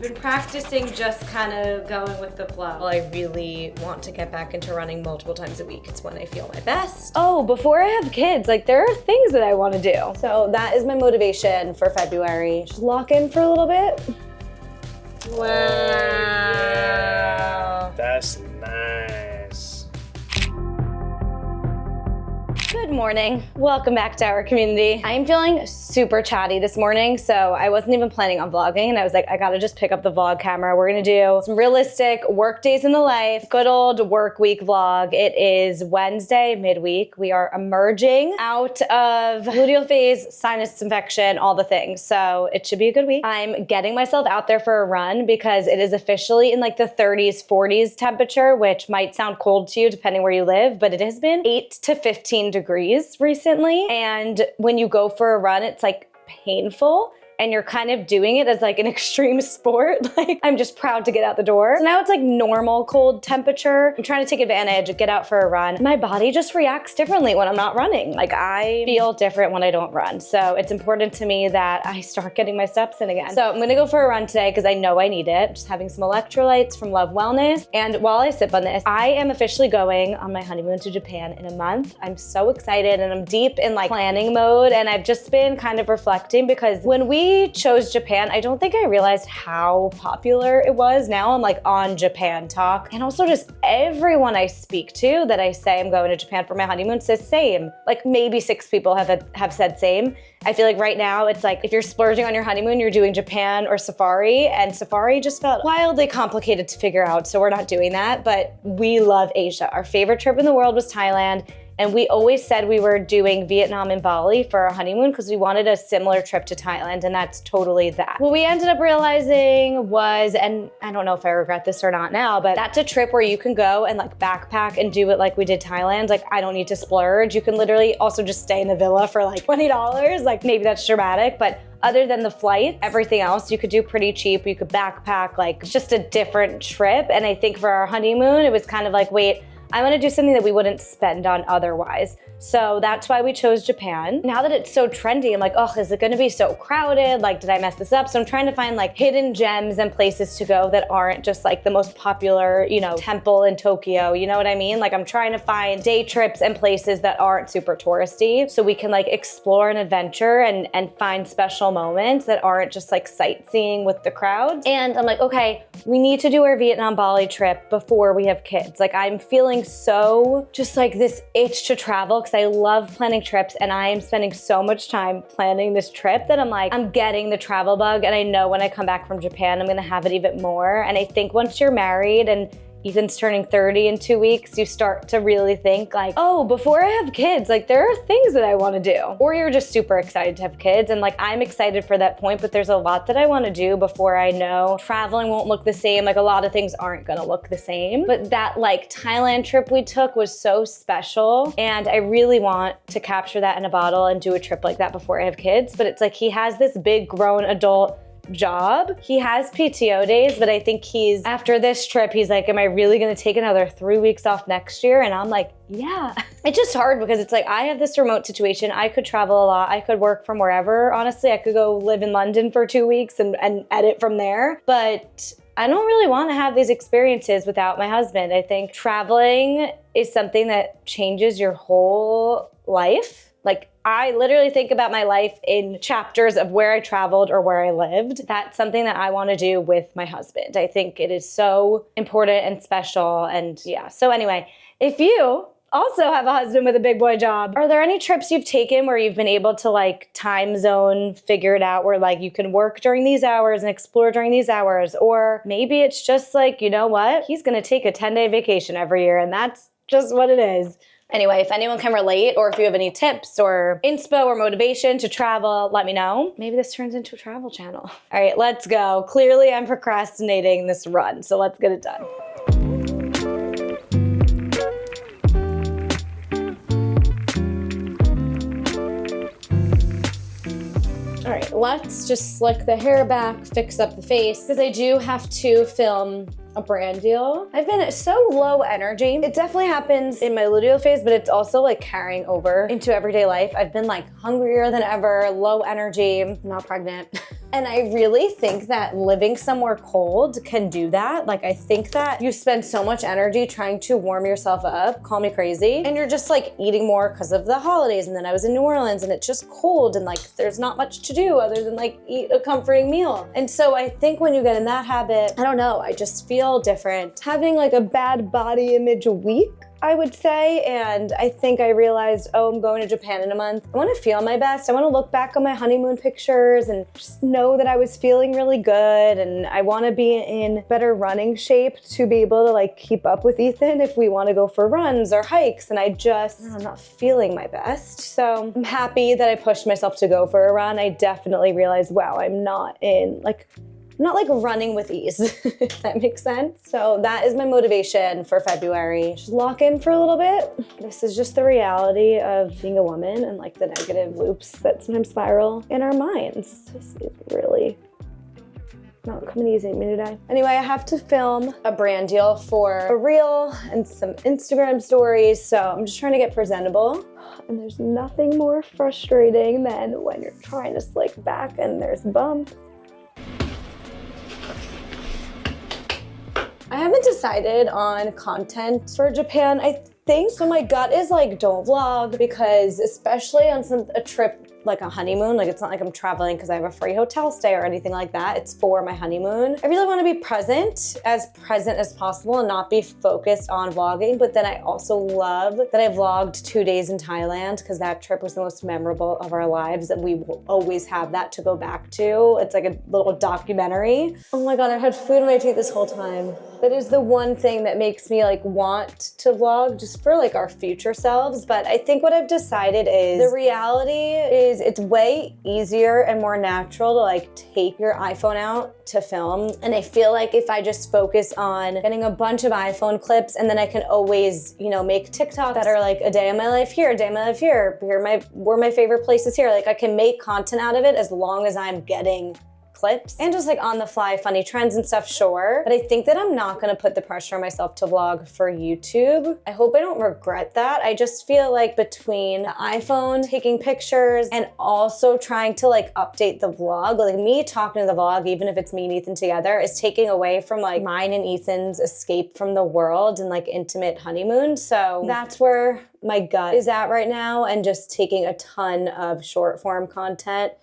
been practicing just kind of going with the flow. Well, I really want to get back into running multiple times a week. It's when I feel my best. Oh, before I have kids, like there are things that I want to do. So that is my motivation for February. Just lock in for a little bit. Wow. Yeah, that's nice. Good morning. Welcome back to our community. I'm feeling super chatty this morning, so I wasn't even planning on vlogging, and I was like, I gotta just pick up the vlog camera. We're gonna do some realistic work days in the life, good old work week vlog. It is Wednesday, midweek. We are emerging out of luteal phase, sinus infection, all the things. So it should be a good week. I'm getting myself out there for a run because it is officially in like the 30s, 40s temperature, which might sound cold to you depending where you live, but it has been 8 to 15 degrees recently. And when you go for a run, it's like painful. And you're kind of doing it as like an extreme sport. Like I'm just proud to get out the door. So now it's like normal cold temperature. I'm trying to take advantage, get out for a run. My body just reacts differently when I'm not running. Like I feel different when I don't run. So it's important to me that I start getting my steps in again. So I'm gonna go for a run today because I know I need it. Just having some electrolytes from Love Wellness. And while I sip on this, I am officially going on my honeymoon to Japan in a month. I'm so excited and I'm deep in like planning mode. And I've just been kind of reflecting because when we chose Japan, I don't think I realized how popular it was. Now I'm like on Japan Talk. And also just everyone I speak to that I say I'm going to Japan for my honeymoon says same. Like maybe 6 people have said same. I feel like right now it's like if you're splurging on your honeymoon, you're doing Japan or Safari, and Safari just felt wildly complicated to figure out, so we're not doing that, but we love Asia. Our favorite trip in the world was Thailand. And we always said we were doing Vietnam and Bali for our honeymoon because we wanted a similar trip to Thailand, and that's totally that. What we ended up realizing was, and I don't know if I regret this or not now, but that's a trip where you can go and like backpack and do it like we did Thailand. Like I don't need to splurge. You can literally also just stay in a villa for like $20. Like maybe that's dramatic, but other than the flight, everything else you could do pretty cheap. You could backpack, like it's just a different trip. And I think for our honeymoon, it was kind of like, wait, I want to do something that we wouldn't spend on otherwise. So that's why we chose Japan. Now that it's so trendy, I'm like, oh, is it gonna be so crowded? Like, did I mess this up? So I'm trying to find like hidden gems and places to go that aren't just like the most popular, you know, temple in Tokyo, you know what I mean? Like I'm trying to find day trips and places that aren't super touristy so we can like explore an adventure and find special moments that aren't just like sightseeing with the crowds. And I'm like, okay, we need to do our Vietnam Bali trip before we have kids. Like I'm feeling so just like this itch to travel because I love planning trips, and I am spending so much time planning this trip that I'm like, I'm getting the travel bug, and I know when I come back from Japan, I'm gonna have it even more. And I think once you're married and Ethan's turning 30 in 2 weeks, you start to really think like, oh, before I have kids, like there are things that I want to do. Or you're just super excited to have kids, and like I'm excited for that point, but there's a lot that I want to do before I know traveling won't look the same. Like a lot of things aren't gonna look the same. But that like Thailand trip we took was so special, and I really want to capture that in a bottle and do a trip like that before I have kids. But it's like he has this big grown adult job. He has PTO days, but I think after this trip, he's like, am I really gonna take another 3 weeks off next year? And I'm like, yeah. It's just hard because it's like, I have this remote situation. I could travel a lot. I could work from wherever. Honestly, I could go live in London for 2 weeks and edit from there. But I don't really want to have these experiences without my husband. I think traveling is something that changes your whole life. Like I literally think about my life in chapters of where I traveled or where I lived. That's something that I want to do with my husband. I think it is so important and special. And yeah, so anyway, if you also have a husband with a big boy job, are there any trips you've taken where you've been able to like time zone figure it out where like you can work during these hours and explore during these hours? Or maybe it's just like, you know what? He's going to take a 10-day vacation every year, and that's just what it is. Anyway, if anyone can relate, or if you have any tips or inspo or motivation to travel, let me know. Maybe this turns into a travel channel. All right, let's go. Clearly I'm procrastinating this run, so let's get it done. All right, let's just slick the hair back, fix up the face, because I do have to film a brand deal. I've been so low energy. It definitely happens in my luteal phase, but it's also like carrying over into everyday life. I've been like hungrier than ever, low energy. I'm not pregnant. And I really think that living somewhere cold can do that. Like, I think that you spend so much energy trying to warm yourself up, call me crazy, and you're just like eating more because of the holidays. And then I was in New Orleans and it's just cold and like there's not much to do other than like eat a comforting meal. And so I think when you get in that habit, I don't know, I just feel different. Having like a bad body image week, I would say, and I think I realized, oh, I'm going to Japan in a month. I want to feel my best. I want to look back on my honeymoon pictures and just know that I was feeling really good, and I want to be in better running shape to be able to like keep up with Ethan if we want to go for runs or hikes, and I'm not feeling my best. So I'm happy that I pushed myself to go for a run. I definitely realized, wow, I'm not running with ease, if that makes sense. So that is my motivation for February. Just lock in for a little bit. This is just the reality of being a woman and like the negative loops that sometimes spiral in our minds. This is really not coming easy at me today. Anyway, I have to film a brand deal for a reel and some Instagram stories, so I'm just trying to get presentable. And there's nothing more frustrating than when you're trying to slick back and there's bumps. I haven't decided on content for Japan. I think so. My gut is like, don't vlog, because especially on a trip like a honeymoon, like it's not like I'm traveling because I have a free hotel stay or anything like that. It's for my honeymoon. I really want to be present as possible and not be focused on vlogging. But then I also love that I vlogged 2 days in Thailand because that trip was the most memorable of our lives, and we will always have that to go back to. It's like a little documentary. Oh my God, I had food in my teeth this whole time. That is the one thing that makes me like want to vlog just for like our future selves. But I think what I've decided is the reality is it's way easier and more natural to like take your iPhone out to film. And I feel like if I just focus on getting a bunch of iPhone clips, and then I can always, make TikToks that are like a day of my life here, a day of my life here, where my favorite places here. Like I can make content out of it as long as I'm getting clips and just like on the fly funny trends and stuff, sure. But I think that I'm not gonna put the pressure on myself to vlog for YouTube. I hope I don't regret that. I just feel like between the iPhone, taking pictures, and also trying to like update the vlog, like me talking to the vlog, even if it's me and Ethan together, is taking away from like mine and Ethan's escape from the world and like intimate honeymoon. So that's where my gut is at right now, and just taking a ton of short form content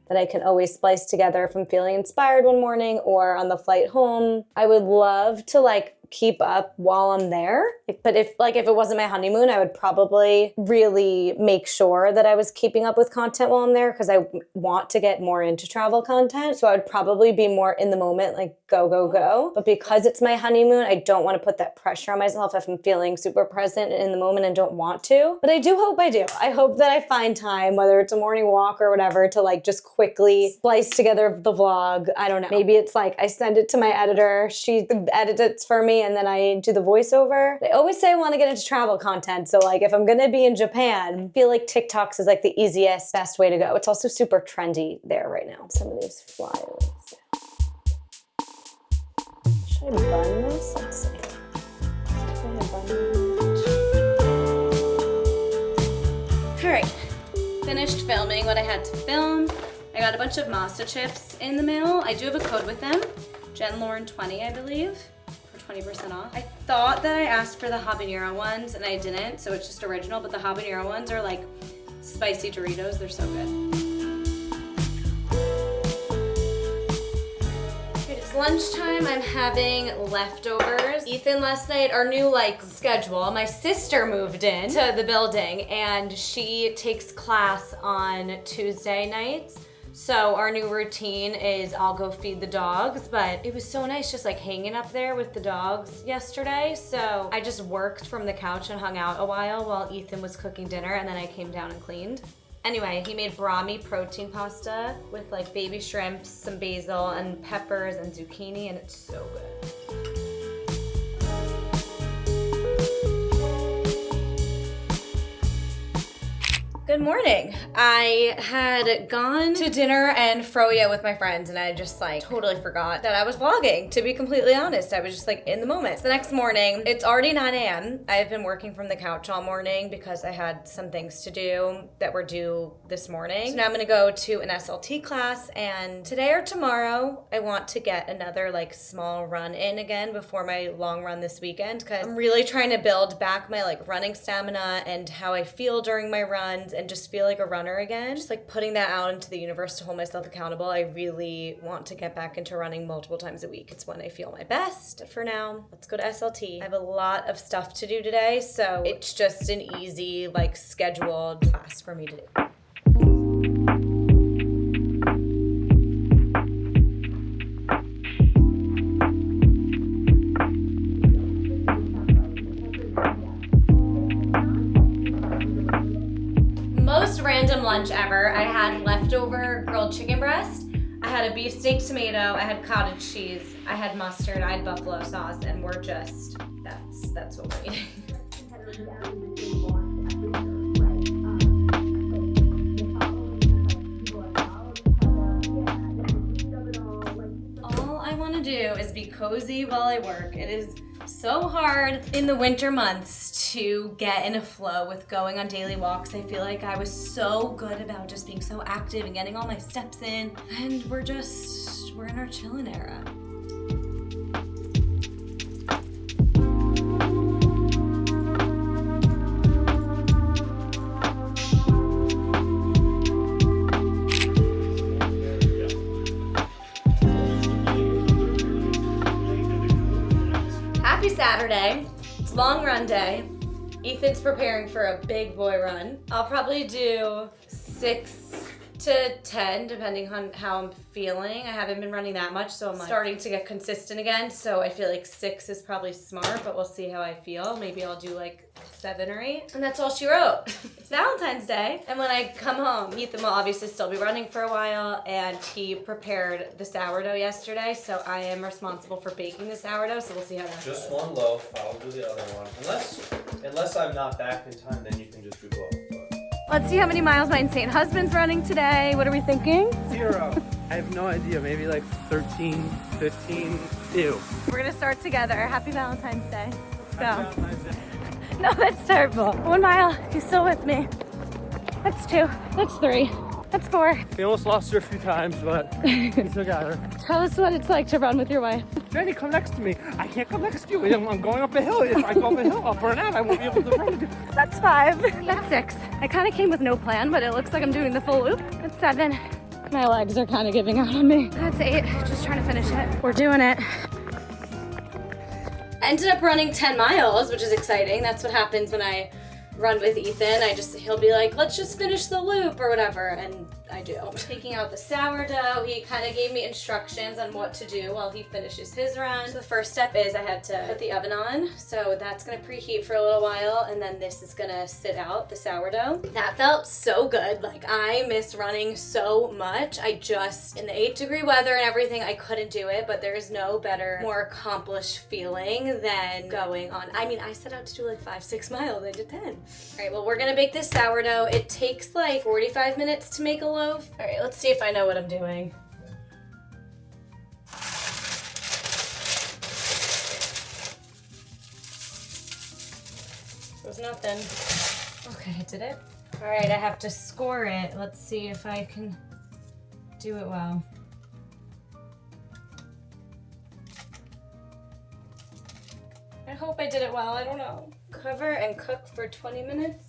that I can always splice together if I'm feeling inspired one morning or on the flight home. I would love to like keep up while I'm there. But if it wasn't my honeymoon, I would probably really make sure that I was keeping up with content while I'm there, because I want to get more into travel content. So I would probably be more in the moment, like go, go, go. But because it's my honeymoon, I don't want to put that pressure on myself if I'm feeling super present in the moment and don't want to. But I do hope I do. I hope that I find time, whether it's a morning walk or whatever, to like just quickly splice together the vlog. I don't know. Maybe it's like I send it to my editor, she edits it for me, and then I do the voiceover. They always say I want to get into travel content. So like if I'm gonna be in Japan, I feel like TikToks is like the easiest, best way to go. It's also super trendy there right now. Some of these flyers. Should I bun this? Let's see. All right, finished filming what I had to film. I got a bunch of Masa chips in the mail. I do have a code with them, JENLAUREN 20, I believe. 20% off. I thought that I asked for the habanero ones and I didn't, so it's just original, but the habanero ones are like spicy Doritos. They're so good. It's lunchtime. I'm having leftovers. Ethan last night, our new like schedule, my sister moved in to the building and she takes class on Tuesday nights. So our new routine is I'll go feed the dogs, but it was so nice just like hanging up there with the dogs yesterday. So I just worked from the couch and hung out a while Ethan was cooking dinner, and then I came down and cleaned. Anyway, he made brahmi protein pasta with like baby shrimps, some basil and peppers and zucchini, and it's so good. Good morning. I had gone to dinner and froyo with my friends and I just like totally forgot that I was vlogging, to be completely honest. I was just like in the moment. So the next morning, it's already 9 a.m. I've been working from the couch all morning because I had some things to do that were due this morning. So now I'm gonna go to an SLT class, and today or tomorrow, I want to get another like small run in again before my long run this weekend, because I'm really trying to build back my like running stamina and how I feel during my runs and just feel like a runner again. Just like putting that out into the universe to hold myself accountable. I really want to get back into running multiple times a week. It's when I feel my best. But for now, let's go to SLT. I have a lot of stuff to do today, so it's just an easy, like scheduled class for me to do. Most random lunch ever. I had leftover grilled chicken breast, I had a beefsteak tomato, I had cottage cheese, I had mustard, I had buffalo sauce, and we're just, that's what we're eating. All I want to do is be cozy while I work. It is so hard in the winter months to get in a flow with going on daily walks. I feel like I was so good about just being so active and getting all my steps in, and we're in our chillin' era. Happy Saturday. It's long run day. Ethan's preparing for a big boy run. I'll probably do 6 to 10 depending on how I'm feeling. I haven't been running that much, so I'm like starting to get consistent again. So I feel like 6 is probably smart, but we'll see how I feel. Maybe I'll do like 7 or 8. And that's all she wrote. It's Valentine's Day. And when I come home, Ethan will obviously still be running for a while, and he prepared the sourdough yesterday, so I am responsible for baking the sourdough, so we'll see how that goes. Just one loaf, I'll do the other one. Unless I'm not back in time, then you can just do both. Let's see how many miles my insane husband's running today. What are we thinking? 0. I have no idea. Maybe like 13, 15. Ew. We're gonna start together. Happy Valentine's Day. Let's go. No, that's terrible. 1 mile. You still with me? That's 2. That's 3. That's 4. We almost lost her a few times, but we still got her. Tell us what it's like to run with your wife. Jenny, come next to me. I can't come next to you. I'm going up a hill. If I go up a hill, I'll burn out. I won't be able to run again. That's 5. That's 6. I kind of came with no plan, but it looks like I'm doing the full loop. That's 7. My legs are kind of giving out on me. That's 8. Just trying to finish it. We're doing it. I ended up running 10 miles, which is exciting. That's what happens when I run with Ethan. He'll be like, let's just finish the loop or whatever, and I do. Taking out the sourdough, he kind of gave me instructions on what to do while he finishes his run. So the first step is I had to put the oven on, so that's gonna preheat for a little while, and then this is gonna sit out, the sourdough. That felt so good. Like, I miss running so much. In the 8-degree weather and everything, I couldn't do it, but there's no better, more accomplished feeling than going on. I mean, I set out to do like 5-6 miles, I did 10. All right, well, we're gonna bake this sourdough. It takes like 45 minutes to make a loaf. All right, let's see if I know what I'm doing. There's nothing. Okay, I did it. All right, I have to score it. Let's see if I can do it well. I hope I did it well, I don't know. Cover and cook for 20 minutes.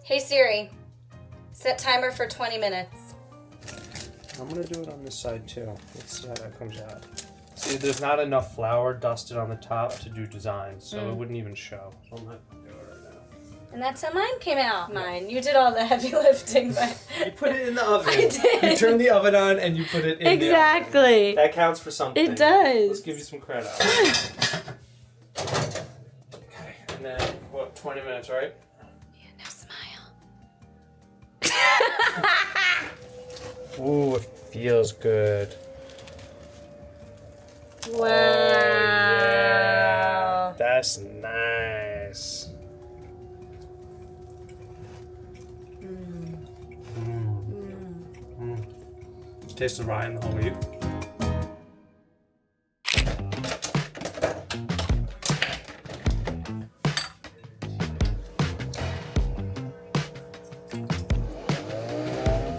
Hey Siri, set timer for 20 minutes. I'm gonna do it on this side too. Let's see how that comes out. See, there's not enough flour dusted on the top to do designs, so it wouldn't even show. So I'm not gonna do it right now. And that's how mine came out. Mine, you did all the heavy lifting, but You put it in the oven. I did. You turn the oven on and you put it in the oven. Exactly. That counts for something. It does. Let's give you some credit. Okay, and then, what, 20 minutes, right? Yeah, now smile. Ooh, it feels good. Wow. Oh, yeah. That's nice. tasted rye in the whole wheat.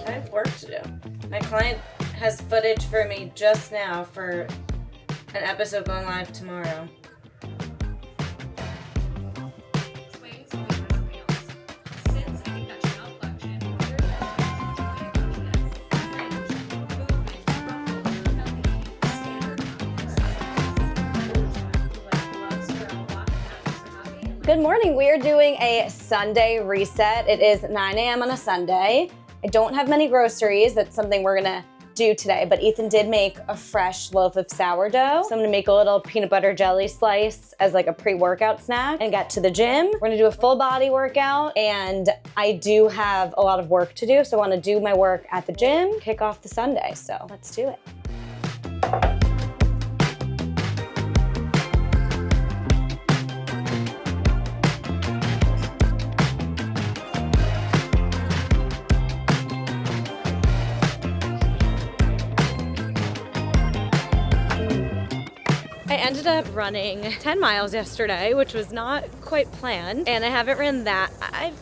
I have work to do. My client has footage for me just now for an episode going live tomorrow. Good morning. We are doing a Sunday reset. It is 9 a.m. on a Sunday. I don't have many groceries. That's something we're gonna do today, but Ethan did make a fresh loaf of sourdough. So I'm gonna make a little peanut butter jelly slice as like a pre-workout snack and get to the gym. We're gonna do a full body workout, and I do have a lot of work to do. So I wanna do my work at the gym, kick off the Sunday. So let's do it. I ended up running 10 miles yesterday, which was not quite planned, and I haven't ran that. I've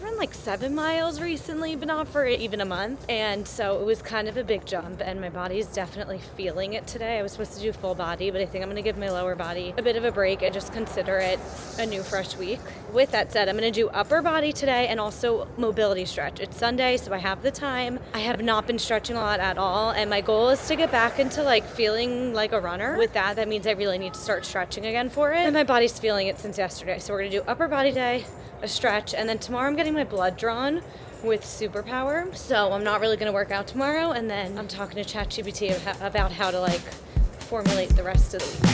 run like 7 miles recently, but not for even a month, and so it was kind of a big jump, and my body's definitely feeling it today. I was supposed to do full body, but I think I'm gonna give my lower body a bit of a break and just consider it a new fresh week. With that said, I'm gonna do upper body today and also mobility stretch. It's Sunday, so I have the time. I have not been stretching a lot at all, and my goal is to get back into like feeling like a runner. With that means I really need to start stretching again for it, and my body's feeling it since yesterday. So we're gonna do upper body day, a stretch, and then tomorrow I'm getting my blood drawn with Superpower. So I'm not really gonna work out tomorrow, and then I'm talking to ChatGPT about how to like formulate the rest of the week.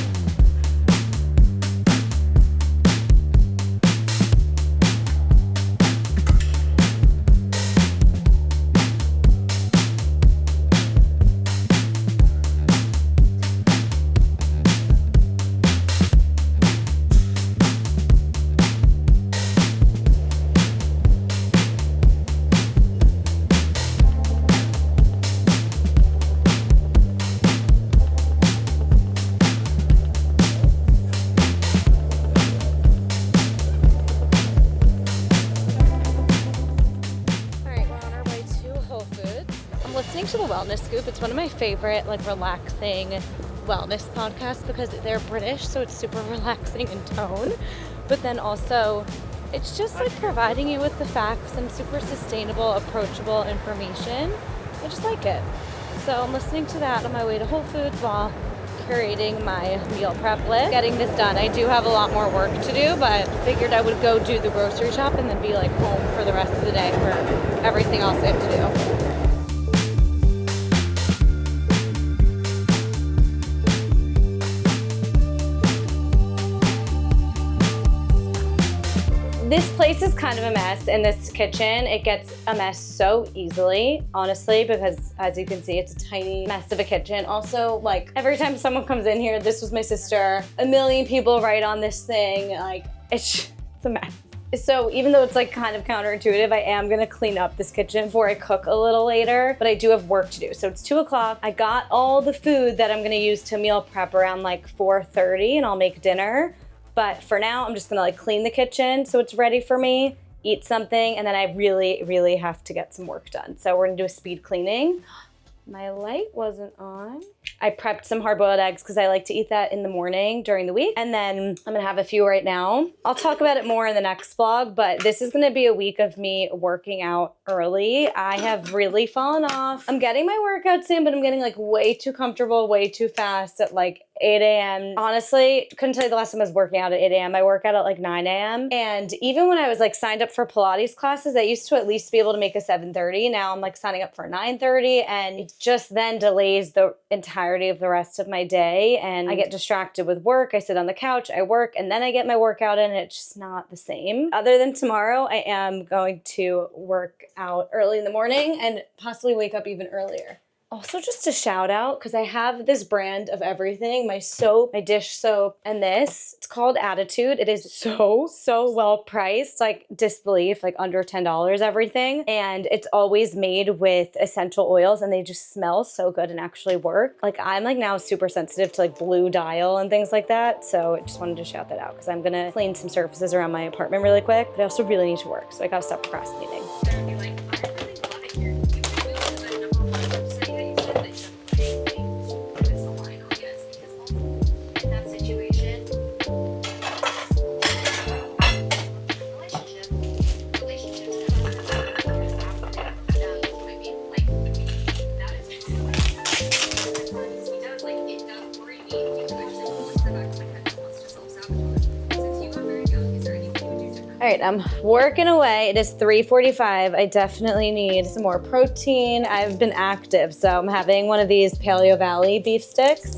Listening to the Wellness Scoop. It's one of my favorite like relaxing wellness podcasts because they're British, so it's super relaxing in tone, but then also it's just like providing you with the facts and super sustainable, approachable information. I just like it. So I'm listening to that on my way to Whole Foods while curating my meal prep list. Getting this done. I do have a lot more work to do, but figured I would go do the grocery shop and then be like home for the rest of the day for everything else I have to do. This place is kind of a mess in this kitchen. It gets a mess so easily, honestly, because as you can see, it's a tiny mess of a kitchen. Also, like every time someone comes in here, this was my sister, a million people write on this thing, like it's a mess. So even though it's like kind of counterintuitive, I am gonna clean up this kitchen before I cook a little later, but I do have work to do. So it's 2 o'clock. I got all the food that I'm gonna use to meal prep around like 4:30, and I'll make dinner. But for now, I'm just gonna like clean the kitchen so it's ready for me, eat something, and then I really, really have to get some work done. So we're gonna do a speed cleaning. My light wasn't on. I prepped some hard-boiled eggs because I like to eat that in the morning during the week. And then I'm gonna have a few right now. I'll talk about it more in the next vlog, but this is gonna be a week of me working out early. I have really fallen off. I'm getting my workouts in, but I'm getting like way too comfortable, way too fast at like 8 a.m. Honestly, couldn't tell you the last time I was working out at 8 a.m. I work out at like 9 a.m. And even when I was like signed up for Pilates classes, I used to at least be able to make a 7:30. Now I'm like signing up for 9:30, and it just then delays the entirety of the rest of my day. And I get distracted with work. I sit on the couch, I work, and then I get my workout in, and it's just not the same. Other than tomorrow, I am going to work out early in the morning and possibly wake up even earlier. Also, just a shout out, because I have this brand of everything, my soap, my dish soap, and this. It's called Attitude. It is so well priced, like disbelief, like under $10 everything. And it's always made with essential oils, and they just smell so good and actually work. Like, I'm like now super sensitive to like blue dial and things like that. So I just wanted to shout that out, because I'm gonna clean some surfaces around my apartment really quick, but I also really need to work, so I gotta stop procrastinating. All right, I'm working away. It is 3:45. I definitely need some more protein. I've been active, so I'm having one of these Paleo Valley beef sticks.